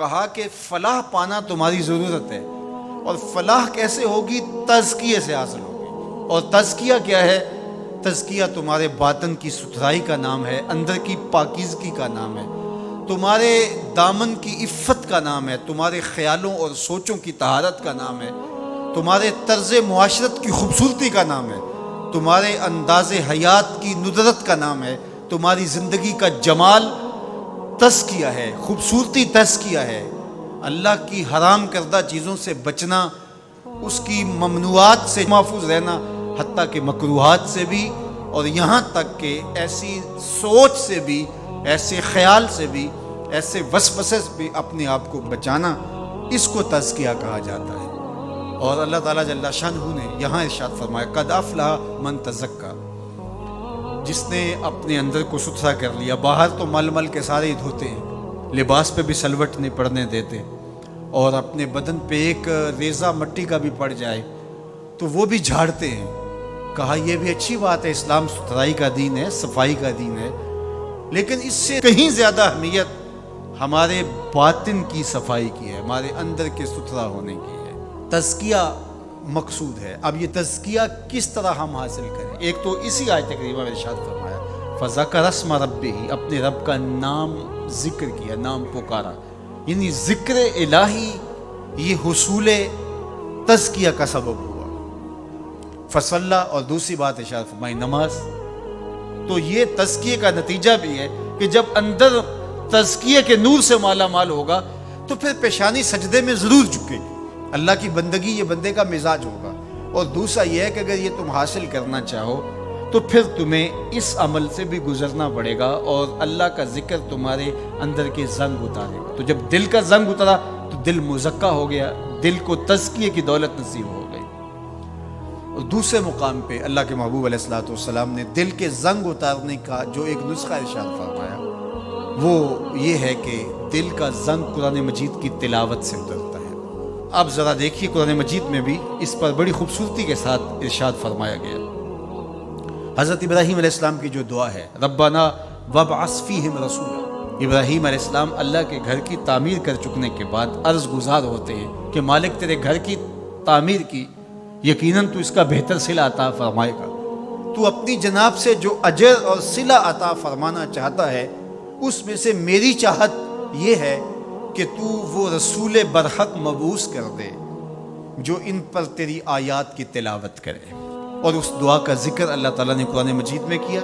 کہا کہ فلاح پانا تمہاری ضرورت ہے، اور فلاح کیسے ہوگی؟ تزکیے سے حاصل ہوگی۔ اور تزکیہ کیا ہے؟ تزکیہ تمہارے باطن کی ستھرائی کا نام ہے، اندر کی پاکیزگی کا نام ہے، تمہارے دامن کی عفت کا نام ہے، تمہارے خیالوں اور سوچوں کی طہارت کا نام ہے، تمہارے طرز معاشرت کی خوبصورتی کا نام ہے، تمہارے انداز حیات کی ندرت کا نام ہے، تمہاری زندگی کا جمال تزکیہ ہے، خوبصورتی تزکیہ ہے۔ اللہ کی حرام کردہ چیزوں سے بچنا، اس کی ممنوعات سے محفوظ رہنا، حتیٰ کہ مکروہات سے بھی، اور یہاں تک کہ ایسی سوچ سے بھی، ایسے خیال سے بھی، ایسے وسوسے سے بھی اپنے آپ کو بچانا، اس کو تزکیہ کہا جاتا ہے۔ اور اللہ تعالیٰ جل شانہ نے یہاں ارشاد فرمایا قد افلح من تزکا، جس نے اپنے اندر کو ستھرا کر لیا۔ باہر تو مل مل کے سارے ہی دھوتے ہیں، لباس پہ بھی سلوٹ نہیں پڑنے دیتے، اور اپنے بدن پہ ایک ریزہ مٹی کا بھی پڑ جائے تو وہ بھی جھاڑتے ہیں۔ کہا یہ بھی اچھی بات ہے، اسلام ستھرائی کا دین ہے، صفائی کا دین ہے، لیکن اس سے کہیں زیادہ اہمیت ہمارے باطن کی صفائی کی ہے، ہمارے اندر کے ستھرا ہونے کی ہے۔ تزکیہ مقصود ہے۔ اب یہ تزکیہ کس طرح ہم حاصل کریں؟ ایک تو اسی آیت کریمہ میں ارشاد فرمایا فذکر اسم ربہ، اپنے رب کا نام ذکر کیا، نام پکارا، یعنی ذکر الہی یہ حصول تزکیہ کا سبب ہوا۔ فصلی، اور دوسری بات ارشاد فرمائی نماز۔ تو یہ تزکیے کا نتیجہ بھی ہے کہ جب اندر تزکیے کے نور سے مالا مال ہوگا تو پھر پیشانی سجدے میں ضرور جھکے گی، اللہ کی بندگی یہ بندے کا مزاج ہوگا۔ اور دوسرا یہ ہے کہ اگر یہ تم حاصل کرنا چاہو تو پھر تمہیں اس عمل سے بھی گزرنا پڑے گا، اور اللہ کا ذکر تمہارے اندر کے زنگ اتارے گا۔ تو جب دل کا زنگ اترا تو دل مزکا ہو گیا، دل کو تزکیے کی دولت نصیب ہو گئی۔ اور دوسرے مقام پہ اللہ کے محبوب علیہ الصلوۃ والسلام نے دل کے زنگ اتارنے کا جو ایک نسخہ ارشاد فرمایا وہ یہ ہے کہ دل کا زنگ قرآن مجید کی تلاوت سے اترتا ہے۔ اب ذرا دیکھیے قرآن مجید میں بھی اس پر بڑی خوبصورتی کے ساتھ ارشاد فرمایا گیا۔ حضرت ابراہیم علیہ السلام کی جو دعا ہے ربنا وابعث فیہم رسولا، ابراہیم علیہ السلام اللہ کے گھر کی تعمیر کر چکنے کے بعد عرض گزار ہوتے ہیں کہ مالک تیرے گھر کی تعمیر کی، یقیناً تو اس کا بہتر صلہ عطا فرمائے گا، تو اپنی جناب سے جو اجر اور صلہ عطا فرمانا چاہتا ہے اس میں سے میری چاہت یہ ہے کہ تو وہ رسول برحق مبعوث کر دے جو ان پر تیری آیات کی تلاوت کرے۔ اور اس دعا کا ذکر اللہ تعالیٰ نے قرآن مجید میں کیا،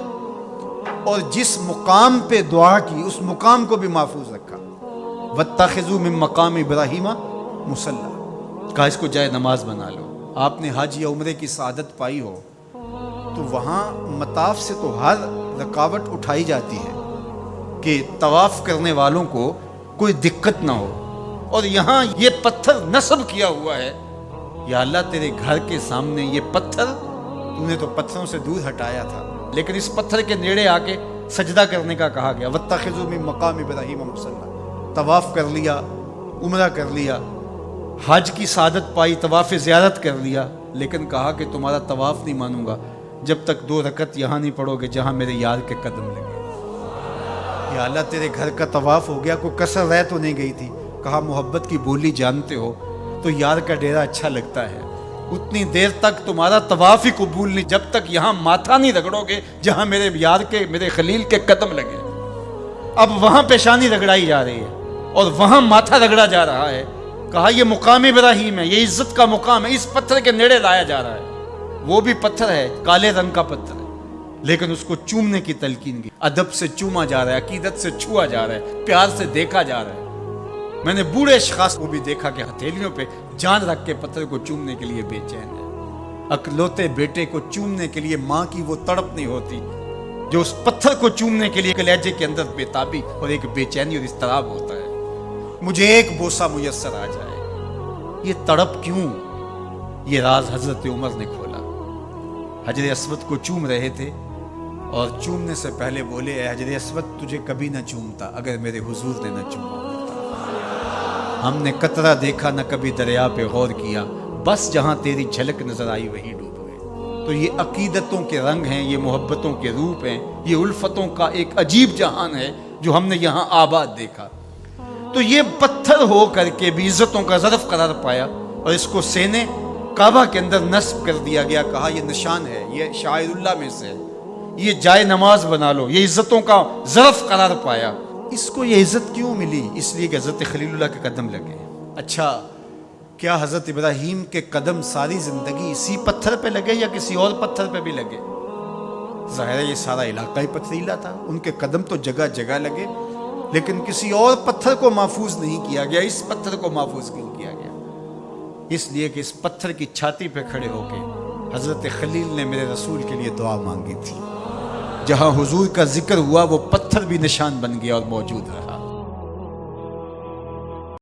اور جس مقام پہ دعا کی اس مقام کو بھی محفوظ رکھا۔ واتخذوا من مقام ابراہیم مصلی، کہا اس کو جائے نماز بنا لو۔ آپ نے حج یا عمرے کی سعادت پائی ہو تو وہاں مطاف سے تو ہر رکاوٹ اٹھائی جاتی ہے کہ طواف کرنے والوں کو کوئی دقت نہ ہو، اور یہاں یہ پتھر نصب کیا ہوا ہے، یا اللہ تیرے گھر کے سامنے یہ پتھر تو نے تو پتھروں سے دور ہٹایا تھا، لیکن اس پتھر کے نیڑے آ کے سجدہ کرنے کا کہا گیا۔ واتخذوا من مقام ابراہیم مصلی، طواف کر لیا، عمرہ کر لیا، حج کی سعادت پائی، طواف زیارت کر لیا، لیکن کہا کہ تمہارا طواف نہیں مانوں گا جب تک 2 رکعت یہاں نہیں پڑھو گے جہاں میرے یار کے قدم لگے۔ یا اللہ تیرے گھر کا طواف ہو گیا، کوئی کسر رہ تو نہیں گئی تھی؟ کہا محبت کی بولی جانتے ہو تو یار کا ڈیرا اچھا لگتا ہے، اتنی دیر تک تمہارا طواف ہی قبول نہیں جب تک یہاں ماتھا نہیں رگڑو گے جہاں میرے یار کے، میرے خلیل کے قدم لگے۔ اب وہاں پیشانی رگڑائی جا رہی ہے اور وہاں ماتھا رگڑا جا رہا ہے۔ کہا یہ مقام ابراہیم ہے، یہ عزت کا مقام ہے، اس پتھر کے نیڑے لایا جا رہا ہے۔ وہ بھی پتھر ہے، کالے رنگ کا پتھر ہے، لیکن اس کو چومنے کی تلقین کی، ادب سے چوما جا رہا ہے، عقیدت سے چھوا جا رہا ہے، پیار سے دیکھا جا رہا ہے۔ میں نے بوڑھے اشخاص کو بھی دیکھا کہ ہتھیلیوں پہ جان رکھ کے پتھر کو چومنے کے لیے بے چین ہے۔ اکلوتے بیٹے کو چومنے کے لیے ماں کی وہ تڑپ نہیں ہوتی جو اس پتھر کو چومنے کے لیے کلیجے کے اندر بے تابی اور ایک بے چینی اور اضطراب ہوتا ہے۔ مجھے ایک بوسہ میسر آ جائے، یہ تڑپ کیوں؟ یہ راز حضرت عمر نے کھولا۔ حجر اسود کو چوم رہے تھے اور چومنے سے پہلے بولے اے حجر اسود تجھے کبھی نہ چومتا اگر میرے حضور نے نہ چوما ہوتا۔ ہم نے قطرہ دیکھا نہ کبھی دریا پہ غور کیا، بس جہاں تیری جھلک نظر آئی وہی ڈوب گئے۔ تو یہ عقیدتوں کے رنگ ہیں، یہ محبتوں کے روپ ہیں، یہ الفتوں کا ایک عجیب جہان ہے جو ہم نے یہاں آباد دیکھا۔ تو یہ پتھر ہو کر کے بھی عزتوں کا ظرف قرار پایا اور اس کو سینے کعبہ کے اندر نصب کر دیا گیا. کہا یہ نشان ہے, یہ شاعر اللہ میں سے ہے, یہ جائے نماز بنا لو. یہ عزتوں کا ظرف قرار پایا. اس کو یہ عزت کیوں ملی؟ اس لیے کہ حضرت خلیل اللہ کے قدم لگے. اچھا, کیا حضرت ابراہیم کے قدم ساری زندگی اسی پتھر پہ لگے یا کسی اور پتھر پہ بھی لگے؟ ظاہر ہے یہ سارا علاقہ ہی پتھریلا تھا, ان کے قدم تو جگہ جگہ لگے, لیکن کسی اور پتھر کو محفوظ نہیں کیا گیا. اس پتھر کو محفوظ کیوں کیا گیا؟ اس لیے کہ اس پتھر کی چھاتی پہ کھڑے ہو کے حضرت خلیل نے میرے رسول کے لیے دعا مانگی تھی. جہاں حضور کا ذکر ہوا وہ پتھر بھی نشان بن گیا اور موجود رہا.